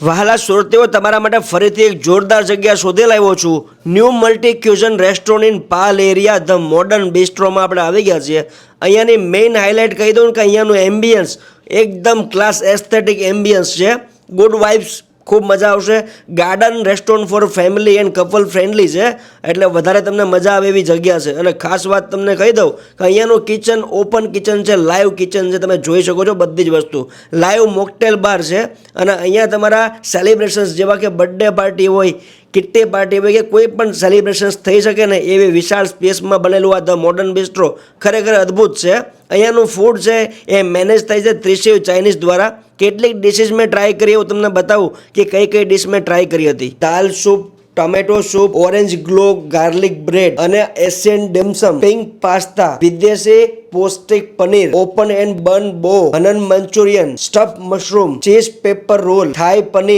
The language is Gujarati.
વહાલા સુરતીઓ તમારા માટે ફરીથી એક જોરદાર જગ્યા શોધી લાવ્યો છું. New multi cuisine restaurant in Pal area the modern બિસ્ટ્રોમાં આપણે આવી ગયા છીએ. અહીંયાની મેઇન હાઇલાઇટ કહી દઉં કે અહીંયાનું એમ્બિયન્સ એકદમ ક્લાસ એસ્થેટિક એમ્બિયન્સ છે. ગુડ વાઇબ્સ, ખૂબ મજા આવશે. Garden restaurant for family and couple friendly છે, એટલે વધારે તમને મજા આવે એવી જગ્યા છે. અને ખાસ વાત તમને કહી દઉં કે અહીંયાનું કિચન ઓપન કિચન છે, લાઈવ કિચન છે, તમે જોઈ શકો છો બધી જ વસ્તુ. લાઈવ મોકટેલ બાર છે અને અહીંયા તમારા સેલિબ્રેશન્સ જેવા કે બર્થડે પાર્ટી હોય, કિટ્ટી પાર્ટી હોય કે કોઈ પણ સેલિબ્રેશન્સ થઈ શકે ને એવી વિશાળ સ્પેસમાં બનેલું આ ધ મોડર્ન બિસ્ટ્રો ખરેખર અદ્ભુત છે. અહીંયાનું ફૂડ છે એ મેનેજ થાય છે ત્રિશિવ ચાઇનીઝ દ્વારા. કેટલીક ડિશિસ મેં ટ્રાય કરી, હું તમને બતાવું કે કઈ કઈ ડિશ મેં ટ્રાય કરી હતી. Dal soup, tomato soup, orange glow, garlic bread અને એશિયન ડિમસમ, પિંક પાસ્તા, વિદેશી પૌષ્ટિક પનીર, ઓપન એન્ડ બન બો, હનન Manchurian, stuff mushroom, cheese pepper roll, Thai paneer,